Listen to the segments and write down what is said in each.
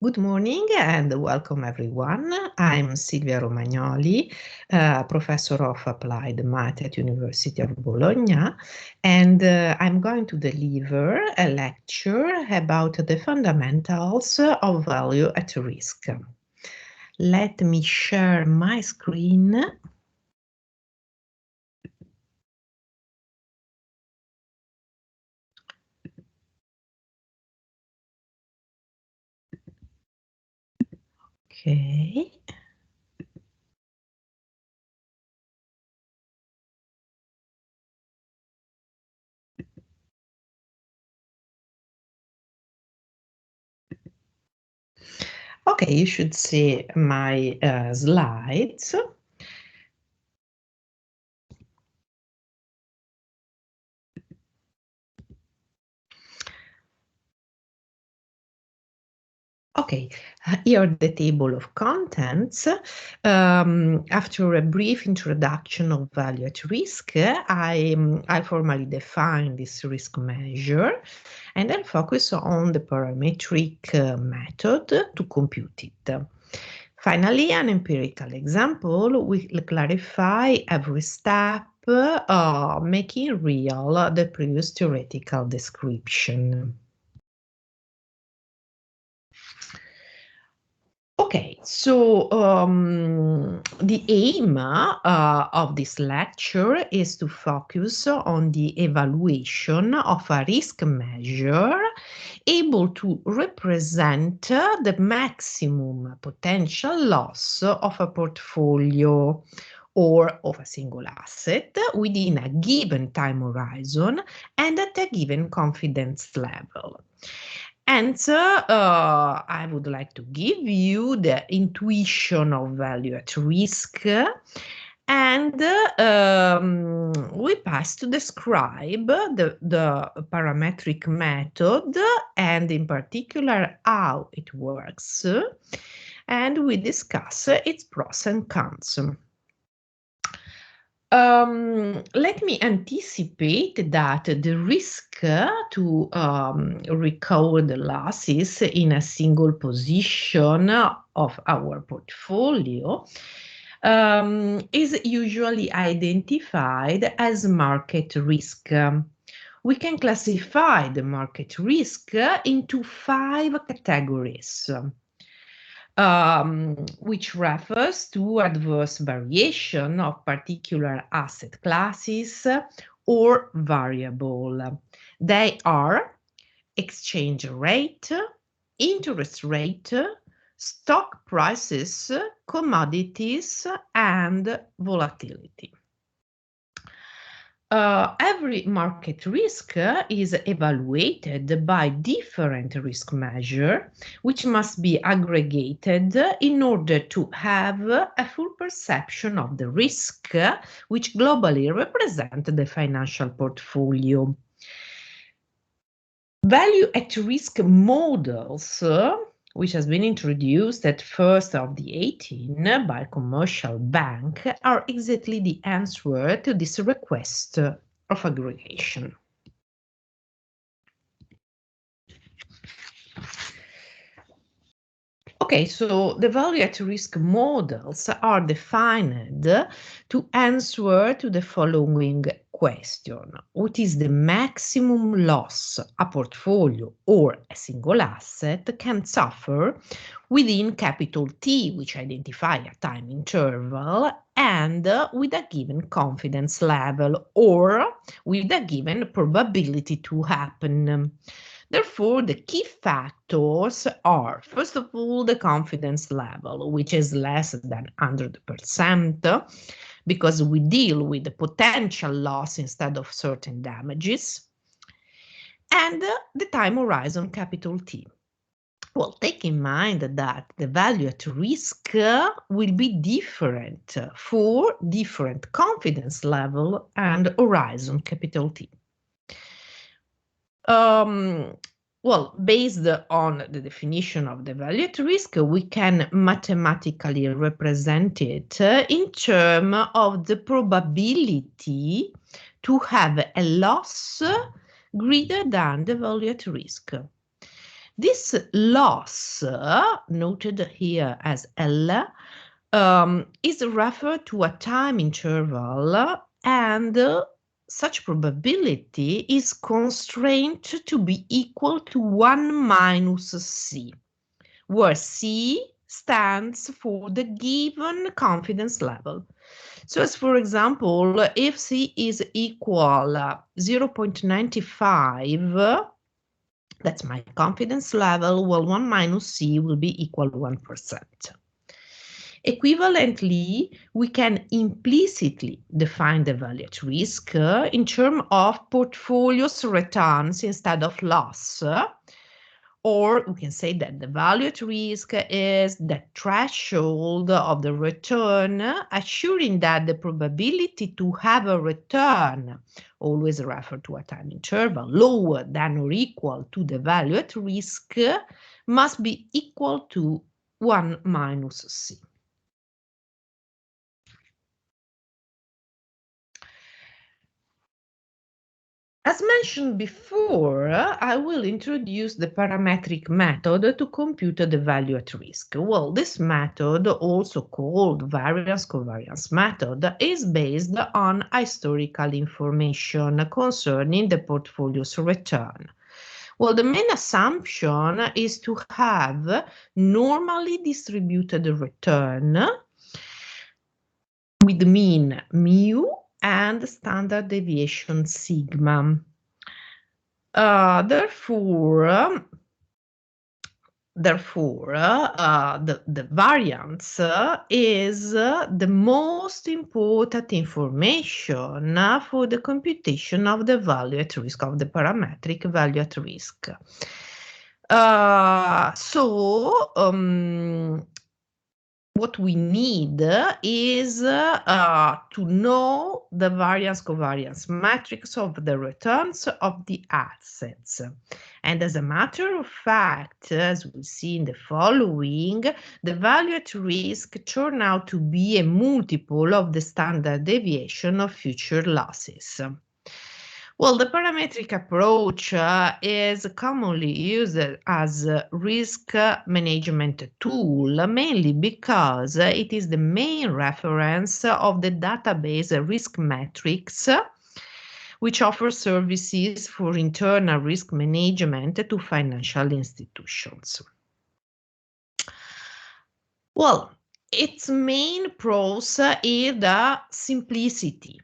Good morning and welcome everyone. I'm Silvia Romagnoli, Professor of Applied Math at University of Bologna, and I'm going to deliver a lecture about the fundamentals of value at risk. Let me share my screen. Okay. Okay, you should see my slides. Okay, here the table of contents. After a brief introduction of value at risk, I formally define this risk measure and then focus on the parametric method to compute it. Finally, an empirical example will clarify every step, making real the previous theoretical description. Okay, so the aim of this lecture is to focus on the evaluation of a risk measure able to represent the maximum potential loss of a portfolio or of a single asset within a given time horizon and at a given confidence level. And I would like to give you the intuition of value at risk, and we pass to describe the parametric method and in particular how it works, and we discuss its pros and cons. Let me anticipate that the risk to record losses in a single position of our portfolio is usually identified as market risk. We can classify the market risk into 5 categories. Which refers to adverse variation of particular asset classes or variable. They are exchange rate, interest rate, stock prices, commodities, and volatility. Every market risk is evaluated by different risk measures, which must be aggregated in order to have a full perception of the risk, which globally represent the financial portfolio. Value at risk models, which has been introduced at first of the 18 by commercial bank, are exactly the answer to this request of aggregation. Okay, so the value at risk models are defined to answer to the following question. What is the maximum loss a portfolio or a single asset can suffer within capital T, which identify a time interval, and with a given confidence level or with a given probability to happen? Therefore, the key factors are, first of all, the confidence level, which is less than 100%, because we deal with the potential loss instead of certain damages, and the time horizon, capital T. Well, take in mind that the value at risk will be different for different confidence level and horizon, capital T. Well, based on the definition of the value at risk, we can mathematically represent it in terms of the probability to have a loss greater than the value at risk. This loss, noted here as L, is referred to a time interval, and such probability is constrained to be equal to 1 minus C, where C stands for the given confidence level. So as for example, if C is equal 0.95, that's my confidence level, well, 1 minus C will be equal to 1%. Equivalently, we can implicitly define the value at risk in terms of portfolio's returns instead of loss. Or we can say that the value at risk is the threshold of the return, assuring that the probability to have a return, always referred to a time interval, lower than or equal to the value at risk, must be equal to 1 minus C. As mentioned before, I will introduce the parametric method to compute the value at risk. Well, this method, also called variance-covariance method, is based on historical information concerning the portfolio's return. Well, the main assumption is to have normally distributed return with mean mu and standard deviation sigma. Therefore, the variance is the most important information for the computation of the value at risk, of the parametric value at risk. What we need is to know the variance-covariance matrix of the returns of the assets. And as a matter of fact, as we see in the following, the value at risk turned out to be a multiple of the standard deviation of future losses. Well, the parametric approach is commonly used as a risk management tool, mainly because it is the main reference of the database risk metrics, which offers services for internal risk management to financial institutions. Well, its main pros is the simplicity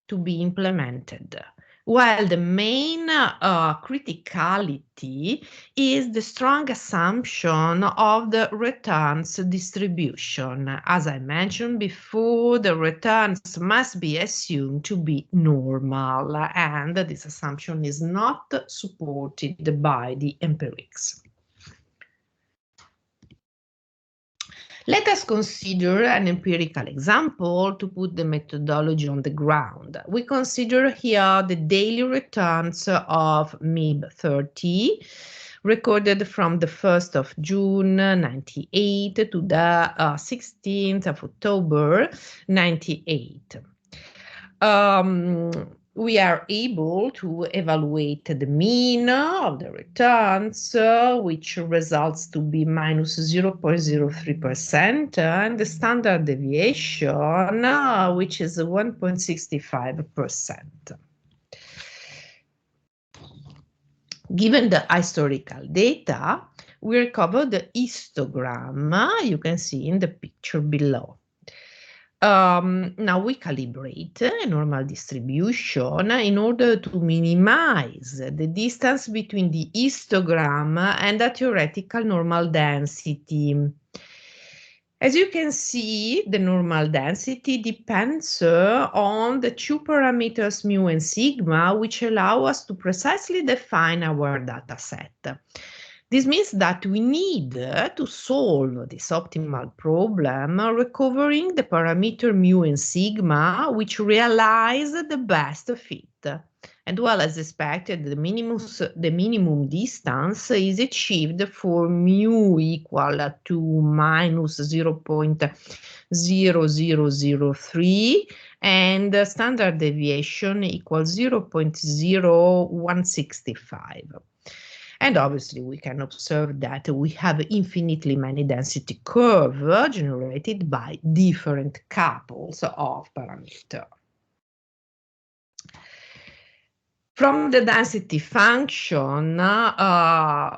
to be implemented, while the main criticality is the strong assumption of the returns distribution. As I mentioned before, the returns must be assumed to be normal, and this assumption is not supported by the empirics. Let us consider an empirical example to put the methodology on the ground. We consider here the daily returns of MIB 30, recorded from the 1st of June 98 to the 16th of October 98. We are able to evaluate the mean of the returns, which results to be minus 0.03%, and the standard deviation, which is 1.65%. Given the historical data, we recover the histogram you can see in the picture below. Now we calibrate a normal distribution in order to minimize the distance between the histogram and the theoretical normal density. As you can see, the normal density depends on the two parameters mu and sigma, which allow us to precisely define our data set. This means that we need to solve this optimal problem, recovering the parameter mu and sigma, which realize the best fit. And well, as expected, the minimum distance is achieved for mu equal to minus 0.0003 and standard deviation equals 0.0165. And obviously, we can observe that we have infinitely many density curves generated by different couples of parameters. From the density function,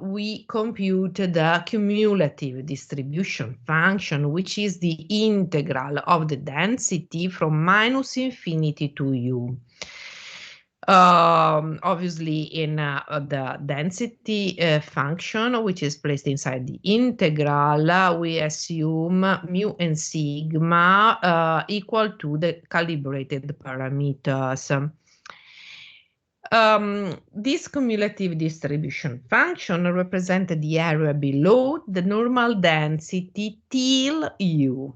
we compute the cumulative distribution function, which is the integral of the density from minus infinity to u. Obviously, in the density function, which is placed inside the integral, we assume mu and sigma equal to the calibrated parameters. This cumulative distribution function represents the area below the normal density till u.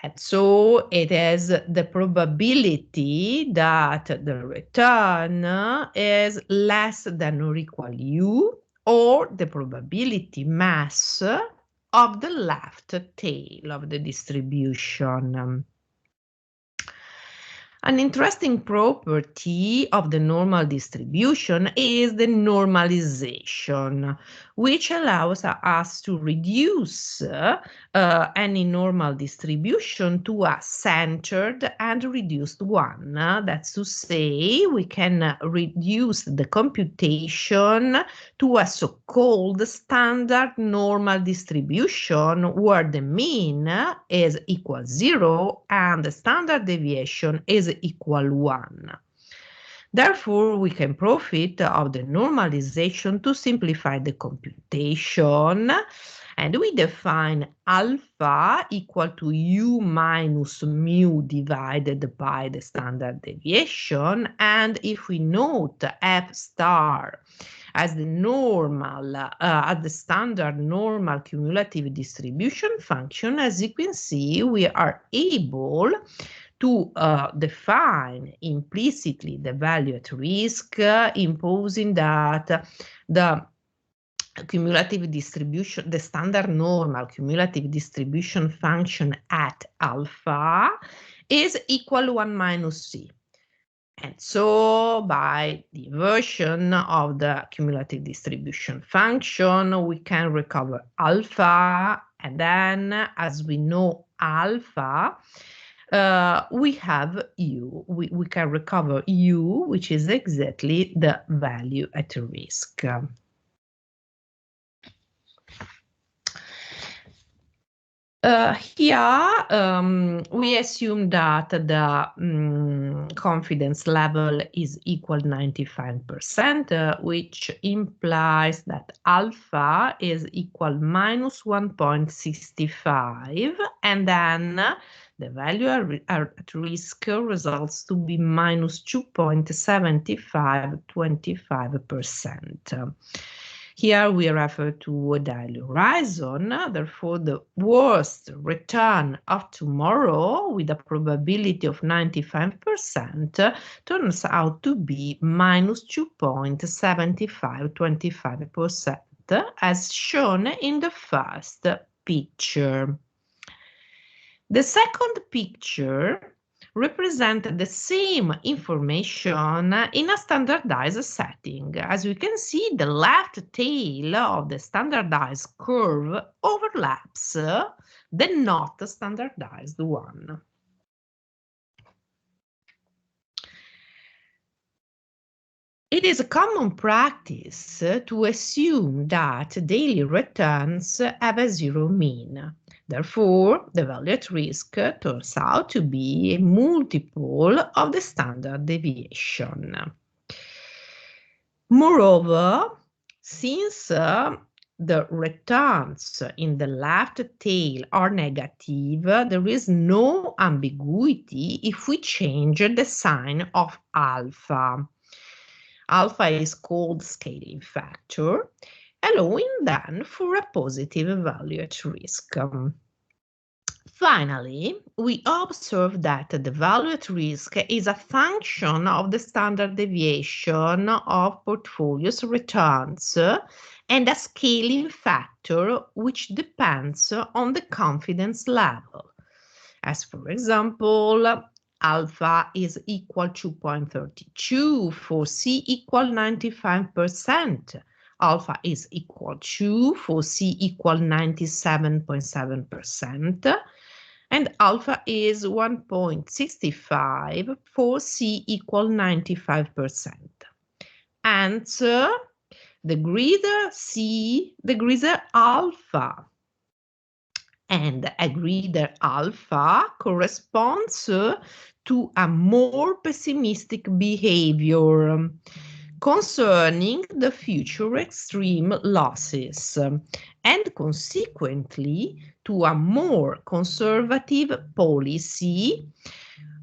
And so it is the probability that the return is less than or equal u, or the probability mass of the left tail of the distribution. An interesting property of the normal distribution is the normalization, which allows us to reduce any normal distribution to a centered and reduced one. That's to say, we can reduce the computation to a so-called standard normal distribution where the mean is equal 0 and the standard deviation is equal 1. Therefore, we can profit of the normalization to simplify the computation, and we define alpha equal to u minus mu divided by the standard deviation, and if we note f star as the normal, at the standard normal cumulative distribution function, as you can see, we are able to define implicitly the value at risk, imposing that the cumulative distribution, the standard normal cumulative distribution function at alpha is equal to 1 minus c. And so by the inversion of the cumulative distribution function, we can recover alpha, and then as we know alpha, we have u. We can recover u, which is exactly the value at risk. Here, we assume that the confidence level is equal 95%, which implies that alpha is equal minus 1.65, and then the value at risk results to be minus 2.7525%. Here we refer to a daily horizon, therefore the worst return of tomorrow with a probability of 95% turns out to be minus 2.7525%, as shown in the first picture. The second picture represent the same information in a standardized setting. As we can see, the left tail of the standardized curve overlaps the not standardized one. It is a common practice to assume that daily returns have a zero mean. Therefore, the value at risk turns out to be a multiple of the standard deviation. Moreover, since the returns in the left tail are negative, there is no ambiguity if we change the sign of alpha. Alpha is called scaling factor, allowing then for a positive value at risk. Finally, we observe that the value at risk is a function of the standard deviation of portfolio's returns and a scaling factor which depends on the confidence level. As for example, alpha is equal to 0.32, for C equal 95%. Alpha is equal to, for C equal 97.7%, and alpha is 1.65 for C equal 95%. Answer: the greater C, the greater alpha. And a greater alpha corresponds to a more pessimistic behavior concerning the future extreme losses, and consequently to a more conservative policy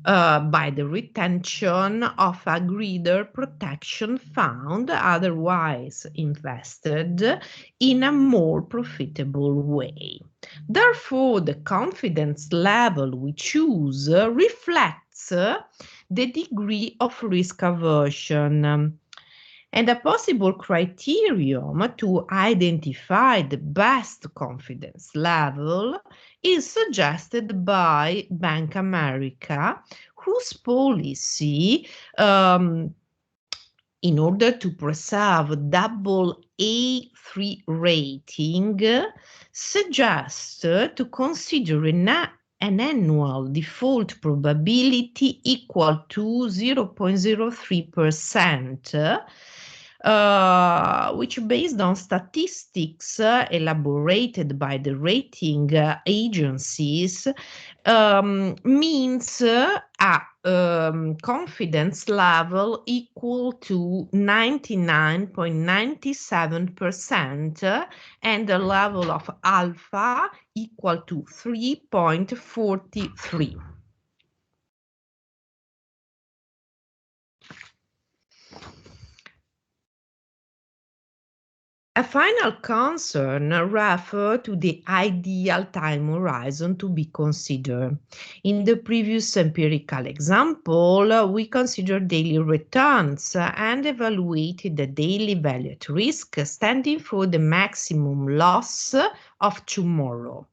by the retention of a greater protection fund otherwise invested in a more profitable way. Therefore, the confidence level we choose reflects the degree of risk aversion. And a possible criterion to identify the best confidence level is suggested by Bank America, whose policy, in order to preserve double A3 rating, suggests to consider an annual default probability equal to 0.03%, which, based on statistics elaborated by the rating agencies, means a confidence level equal to 99.97% and a level of alpha equal to 3.43. A final concern refers to the ideal time horizon to be considered. In the previous empirical example, we considered daily returns and evaluated the daily value at risk standing for the maximum loss of tomorrow.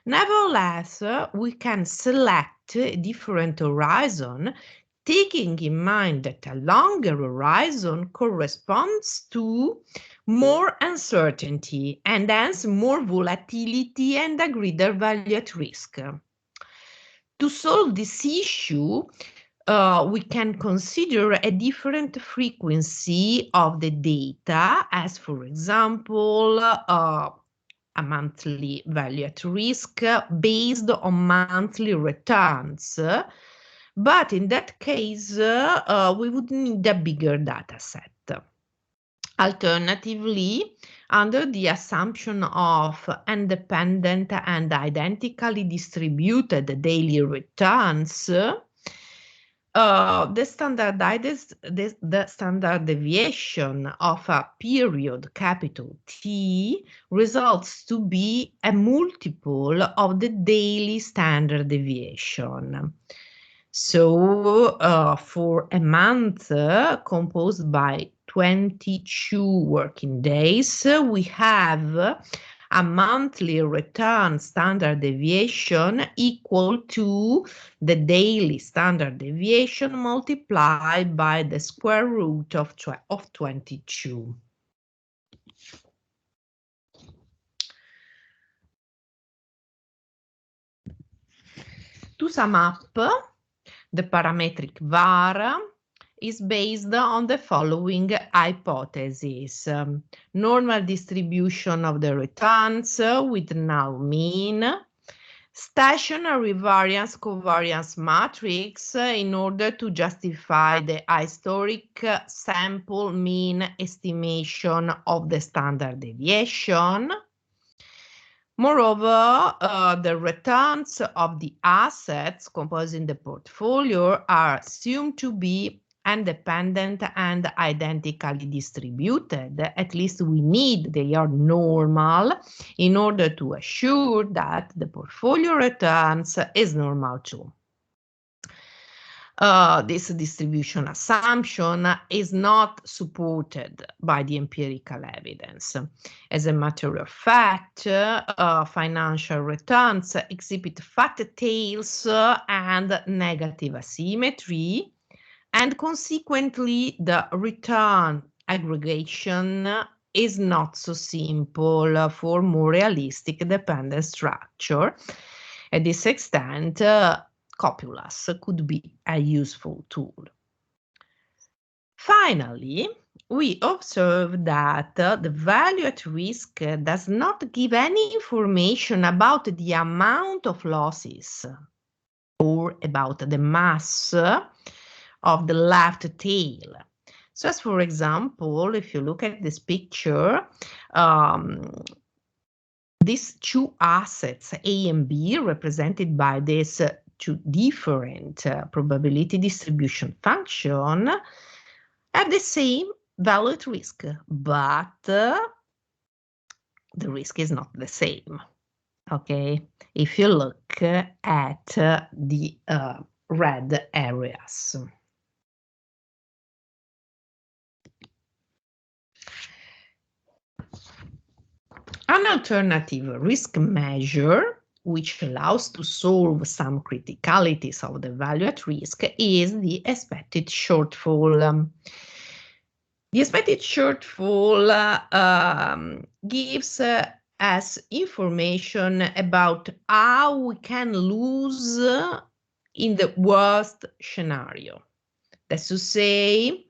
Nevertheless, we can select a different horizon, taking in mind that a longer horizon corresponds to more uncertainty and hence more volatility and a greater value at risk. To solve this issue, we can consider a different frequency of the data, as for example, a monthly value at risk based on monthly returns. But in that case, we would need a bigger data set. Alternatively, under the assumption of independent and identically distributed daily returns, the standard deviation of a period capital T results to be a multiple of the daily standard deviation. So for a month composed by 22 working days, we have a monthly return standard deviation equal to the daily standard deviation multiplied by the square root of 22. To sum up, the parametric VAR is based on the following hypotheses. Normal distribution of the returns with null mean, stationary variance covariance matrix in order to justify the historic sample mean estimation of the standard deviation. Moreover, the returns of the assets composing the portfolio are assumed to be independent and identically distributed. At least they are normal in order to assure that the portfolio returns is normal too. this distribution assumption is not supported by the empirical evidence. As a matter of fact, financial returns exhibit fat tails and negative asymmetry, and consequently, the return aggregation is not so simple for more realistic dependent structure. At this extent, copulas could be a useful tool. Finally, we observe that the value at risk does not give any information about the amount of losses or about the mass of the left tail. So as for example, if you look at this picture, these two assets, A and B, represented by these two different probability distribution function, have the same value at risk, but the risk is not the same. Okay, if you look at the red areas. An alternative risk measure, which allows to solve some criticalities of the value at risk, is the expected shortfall. The expected shortfall gives us information about how we can lose in the worst scenario. That's to say,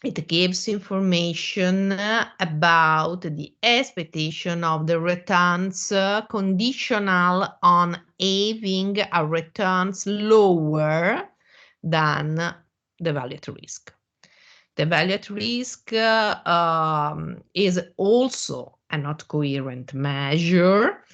it gives information about the expectation of the returns conditional on having a returns lower than the value at risk. The value at risk is also a not coherent measure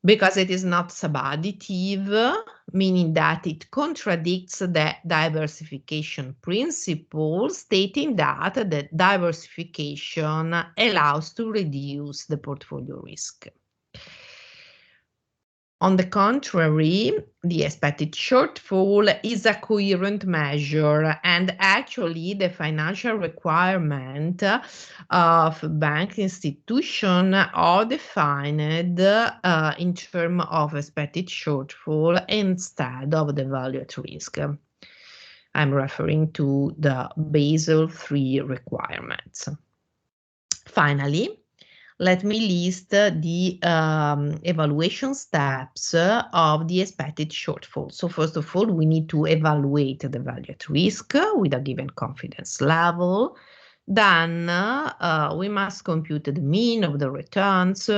because it is not subadditive, meaning that it contradicts the diversification principle, stating that the diversification allows to reduce the portfolio risk. On the contrary, the expected shortfall is a coherent measure, and actually the financial requirement of bank institution are defined in terms of expected shortfall instead of the value at risk. I'm referring to the Basel III requirements. Finally, let me list the evaluation steps of the expected shortfall. So first of all, we need to evaluate the value at risk with a given confidence level. Then we must compute the mean of the returns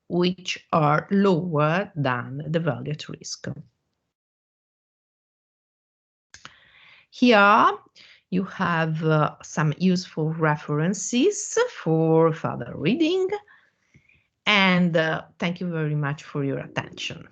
which are lower than the value at risk. Here you have some useful references for further reading. And thank you very much for your attention.